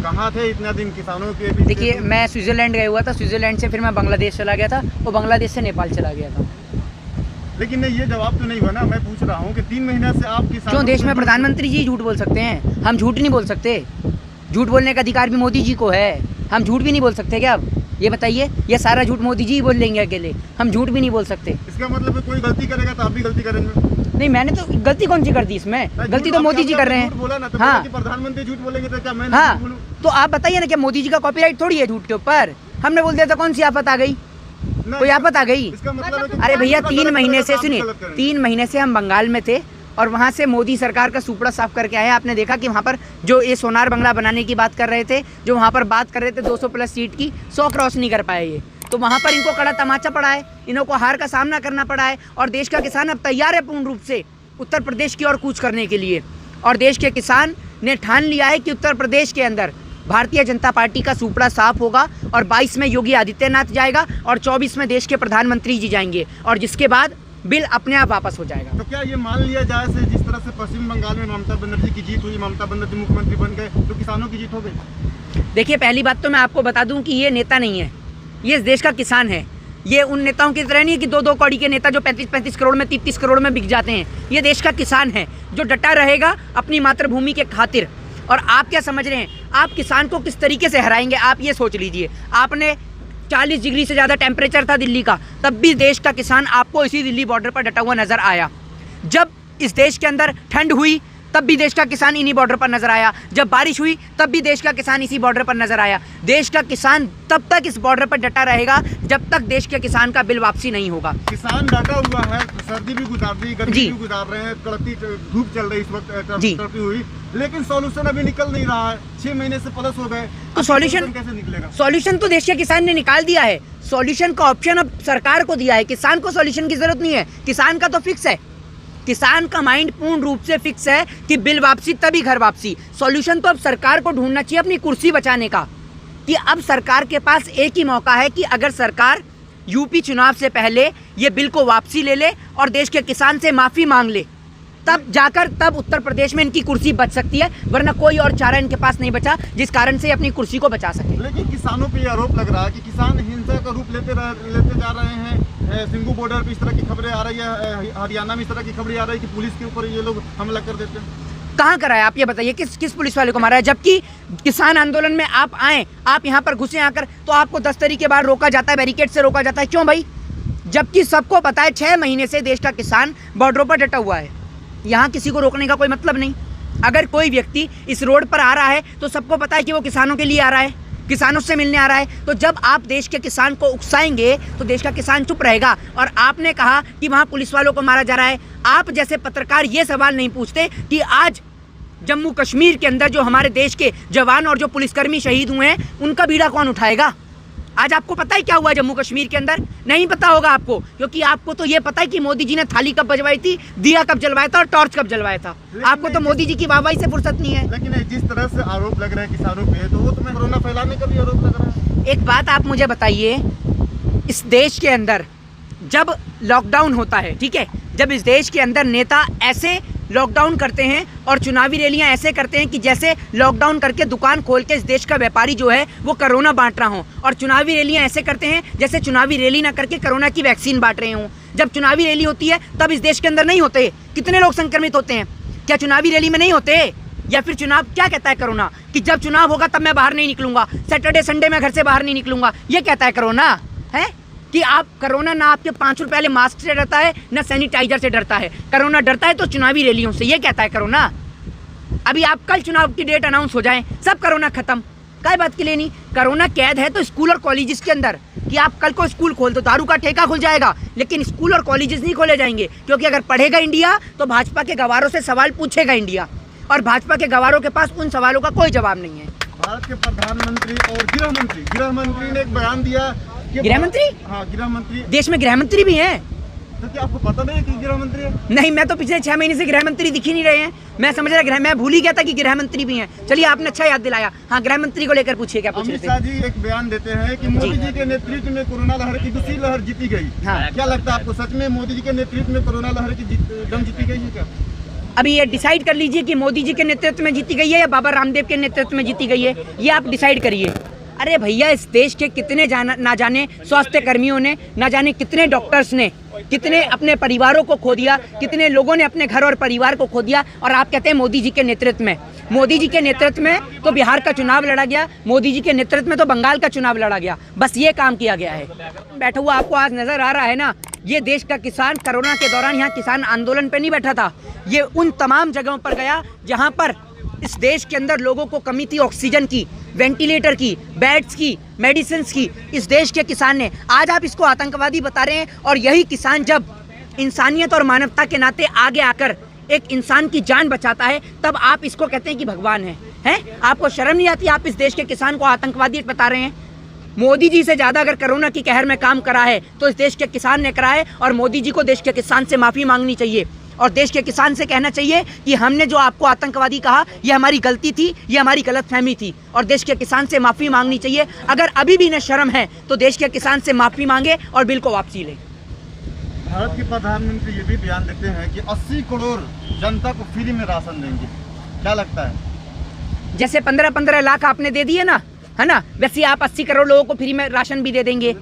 कहाँ थे इतना दिन किसानों के बीच? देखिए, मैं स्विट्जरलैंड गया हुआ था, स्विट्जरलैंड से फिर मैं बांग्लादेश चला गया था और बांग्लादेश से नेपाल चला गया था। लेकिन नहीं, ये जवाब तो नहीं हुआ ना। मैं पूछ रहा हूँ कि 3 महीने से आप किसानों क्यों देश में प्रधानमंत्री जी झूठ बोल सकते हैं, हम झूठ नहीं बोल सकते? झूठ बोलने का अधिकार भी मोदी जी को है, हम झूठ भी नहीं बोल सकते क्या? अब ये बताइए, ये सारा झूठ मोदी जी ही बोल लेंगे अकेले, हम झूठ भी नहीं बोल सकते। इसका मतलब है कोई गलती करेगा तो आप भी गलती करेंगे? नहीं, मैंने तो गलती कौन सी कर दी इसमें? गलती तो मोदी जी कर रहे हैं। बोला ना, तो हाँ, प्रधानमंत्री झूठ बोलेंगे तो क्या मैं हाँ, बोलूं? तो आप बताइए ना, क्या मोदी जी का कॉपीराइट थोड़ी है झूठ के ऊपर? हमने बोल दिया था, कौन सी आफत आ गई? कोई आफत आ गई? इसका मतलब है कि अरे भैया, 3 महीने से, आप सुनिए, गलत करेंगे। 3 महीने से हम बंगाल में थे और वहाँ से मोदी सरकार का सुपड़ा साफ करके आए। आपने देखा कि वहाँ पर जो ये सोनार बंगला बनाने की बात कर रहे थे, जो वहाँ पर बात कर रहे थे 200 प्लस सीट की, 100 क्रॉस नहीं कर पाए ये। तो वहाँ पर इनको कड़ा तमाचा पड़ा है, इन्हों को हार का सामना करना पड़ा है और देश का किसान अब तैयार है पूर्ण रूप से उत्तर प्रदेश की ओर कूच करने के लिए। और देश के किसान ने ठान लिया है कि उत्तर प्रदेश के अंदर भारतीय जनता पार्टी का सुपड़ा साफ होगा और 22 में योगी आदित्यनाथ जाएगा और 24 में देश के प्रधानमंत्री जी जाएंगे और जिसके बाद बिल अपने आप वापस हो जाएगा। तो क्या ये मान लिया जाए से जिस तरह से पश्चिम बंगाल में ममता बनर्जी की जीत हुई, ममता बनर्जी मुख्यमंत्री बन गए, तो किसानों की जीत हो गई? देखिए, पहली बात तो मैं आपको बता दूं कि ये नेता नहीं है, ये इस देश का किसान है। ये उन नेताओं की तरह नहीं है कि 2-2 कौड़ी के नेता जो 35-35 करोड़ में 30-30 करोड़ में बिक जाते हैं। ये देश का किसान है जो डटा रहेगा अपनी मातृभूमि के खातिर। और आप क्या समझ रहे हैं, आप किसान को किस तरीके से हराएंगे? आप ये सोच लीजिए, आपने 40 डिग्री से ज़्यादा टेम्परेचर था दिल्ली का, तब भी देश का किसान आपको इसी दिल्ली बॉर्डर पर डटा हुआ नजर आया। जब इस देश के अंदर ठंड हुई तब भी देश का किसान इन्हीं बॉर्डर पर नजर आया। जब बारिश हुई तब भी देश का किसान इसी बॉर्डर पर नजर आया। देश का किसान तब तक इस बॉर्डर पर डटा रहेगा जब तक देश के किसान का बिल वापसी नहीं होगा। किसान डटा हुआ है, सर्दी भी गुजार रही, गर्मी भी गुजार रहे हैं, कड़कती धूप चल रही इस वक्त, तड़पी हुई, लेकिन सॉल्यूशन अभी निकल नहीं रहा है। 6 महीने से प्लस हो गए, तो सॉल्यूशन कैसे निकलेगा? सॉल्यूशन तो देश के किसान ने निकाल दिया है। सॉल्यूशन का ऑप्शन अब सरकार को दिया है, किसान को सॉल्यूशन की जरूरत नहीं है। किसान का तो फिक्स है, किसान का माइंड पूर्ण रूप से फिक्स है कि बिल वापसी तभी घर वापसी। सॉल्यूशन तो अब सरकार को ढूंढना चाहिए अपनी कुर्सी बचाने का, कि अब सरकार के पास एक ही मौका है कि अगर सरकार यूपी चुनाव से पहले ये बिल को वापसी ले ले और देश के किसान से माफी मांग ले, तब जाकर तब उत्तर प्रदेश में इनकी कुर्सी बच सकती है, वरना कोई और चारा इनके पास नहीं बचा जिस कारण से अपनी कुर्सी को बचा सके। लेकिन किसानों पे ये आरोप लग रहा है कि किसान हिंसा का रूप लेते जा रहे हैं। सिंगू बॉर्डर पे इस तरह की खबरें आ रही है, हरियाणा में इस तरह की खबरें आ रही है कि पुलिस के ऊपर ये लोग हमला कर देते हैं। कहाँ कराया आप ये बताइए, किस पुलिस वाले को मारा है? जबकि किसान आंदोलन में आप आए, आप यहाँ पर घुसे आकर, तो आपको 10 तरीके बार रोका जाता है, बैरिकेड से रोका जाता है। क्यों भाई? जबकि सबको पता है 6 महीने से देश का किसान बॉर्डरों पर डटा हुआ है, यहाँ किसी को रोकने का कोई मतलब नहीं। अगर कोई व्यक्ति इस रोड पर आ रहा है तो सबको पता है कि वो किसानों के लिए आ रहा है, किसानों से मिलने आ रहा है। तो जब आप देश के किसान को उकसाएंगे तो देश का किसान चुप रहेगा। और आपने कहा कि वहाँ पुलिस वालों को मारा जा रहा है, आप जैसे पत्रकार ये सवाल नहीं पूछते कि आज जम्मू कश्मीर के अंदर जो हमारे देश के जवान और जो पुलिसकर्मी शहीद हुए हैं उनका बीड़ा कौन उठाएगा? आज आपको पता है क्या हुआ जम्मू कश्मीर के अंदर? नहीं पता होगा आपको, क्योंकि आपको तो ये पता है कि मोदी जी ने थाली कब बजवाई थी, दिया कब जलवाया था और टॉर्च कब जलवाया था। आपको तो मोदी जी की वाहवाही से फुर्सत नहीं है। लेकिन जिस तरह से आरोप लग रहे हैं किसानों पे, तो वो तुम्हें कोरोना फैलाने का भी आरोप लग रहा है। एक बात आप मुझे बताइए, इस देश के अंदर जब लॉकडाउन होता है, ठीक है, जब इस देश के अंदर नेता ऐसे लॉकडाउन करते हैं और चुनावी रैलियां ऐसे करते हैं कि जैसे लॉकडाउन करके दुकान खोल के इस देश का व्यापारी जो है वो कोरोना बांट रहा हो, और चुनावी रैलियां ऐसे करते हैं जैसे चुनावी रैली ना करके कोरोना की वैक्सीन बांट रहे हों। जब चुनावी रैली होती है तब इस देश के अंदर नहीं होते। कितने लोग संक्रमित होते हैं? क्या चुनावी रैली में नहीं होते? या फिर चुनाव क्या कहता है कोरोना कि जब चुनाव होगा तब मैं बाहर नहीं निकलूंगा, सैटरडे संडे में घर से बाहर नहीं निकलूंगा, ये कहता है कोरोना है? कि आप कोरोना ना आपके 5 रुपए वाले मास्क से डरता है ना सैनिटाइजर से डरता है, कोरोना डरता है तो चुनावी रैलियों से, ये कहता है कोरोना। अभी आप कल चुनाव की डेट अनाउंस हो जाए, सब कोरोना खत्म, काय बात के लिए नहीं? कोरोना कैद है तो स्कूल और कॉलेजेस के अंदर, कि आप कल को स्कूल खोल दो, दारू का ठेका खुल जाएगा, लेकिन स्कूल और कॉलेजेस नहीं खोले जाएंगे, क्योंकि अगर पढ़ेगा इंडिया तो भाजपा के गवारों से सवाल पूछेगा इंडिया, और भाजपा के गवारों के पास उन सवालों का कोई जवाब नहीं है। भारत के प्रधानमंत्री और गृहमंत्री ने एक बयान दिया। गृहमंत्री? हाँ, गृहमंत्री। देश में गृहमंत्री भी हैं? तो क्या आपको पता नहीं है कि गृहमंत्री है? नहीं, मैं तो पिछले 6 महीने से गृहमंत्री दिख ही नहीं रहे हैं। मैं समझ रहा मैं भूल ही गया था कि गृहमंत्री भी हैं। चलिए, आपने अच्छा याद दिलाया। हाँ, गृहमंत्री को लेकर पूछिए, क्या पूछ रहे थे? अमित शाह जी एक बयान देते हैं कि मोदी जी के नेतृत्व में कोरोना लहर की दूसरी लहर जीती गई। हाँ। क्या लगता है आपको, सच में मोदी जी के नेतृत्व में कोरोना लहर की जंग जीती गई है क्या? अभी ये डिसाइड कर लीजिए कि मोदी जी के नेतृत्व में जीती गई है या बाबा रामदेव के नेतृत्व में जीती गई है, ये आप डिसाइड करिए। अरे भैया, इस देश के कितने ना जाने स्वास्थ्य कर्मियों ने, ना जाने कितने डॉक्टर्स ने, कितने अपने परिवारों को खो दिया, कितने लोगों ने अपने घर और परिवार को खो दिया, और आप कहते हैं मोदी जी के नेतृत्व में। मोदी जी के नेतृत्व में तो बिहार का चुनाव लड़ा गया, मोदी जी के नेतृत्व में तो बंगाल का चुनाव लड़ा गया, बस ये काम किया गया है। बैठा हुआ आपको आज नजर आ रहा है ना, ये देश का किसान कोरोना के दौरान यहाँ किसान आंदोलन पे नहीं बैठा था, ये उन तमाम जगहों पर गया जहाँ पर इस देश के अंदर लोगों को कमी थी ऑक्सीजन की, वेंटिलेटर की, बेड्स की, मेडिसिन की। इस देश के किसान ने, आज आप इसको आतंकवादी बता रहे हैं, और यही किसान जब इंसानियत और मानवता के नाते आगे आकर एक इंसान की जान बचाता है, तब आप इसको कहते हैं कि भगवान है? आपको शर्म नहीं आती? आप इस देश के किसान को आतंकवादी बता रहे हैं। मोदी जी से ज़्यादा अगर कोरोना की कहर में काम करा है तो इस देश के किसान ने करा है, और मोदी जी को देश के किसान से माफ़ी मांगनी चाहिए, और देश के किसान से कहना चाहिए कि हमने जो आपको आतंकवादी कहा, यह हमारी गलती थी, यह हमारी गलतफहमी थी, और देश के किसान से माफ़ी मांगनी चाहिए। अगर अभी भी न शर्म है तो देश के किसान से माफ़ी मांगे और बिल को वापसी ले। भारत के प्रधानमंत्री ये भी बयान देते हैं कि 80 करोड़ जनता को फ्री में राशन देंगे, क्या लगता है? जैसे 15-15 लाख आपने दे दिए ना, है ना, वैसे आप 80 करोड़ लोगों को फ्री में राशन भी दे देंगे।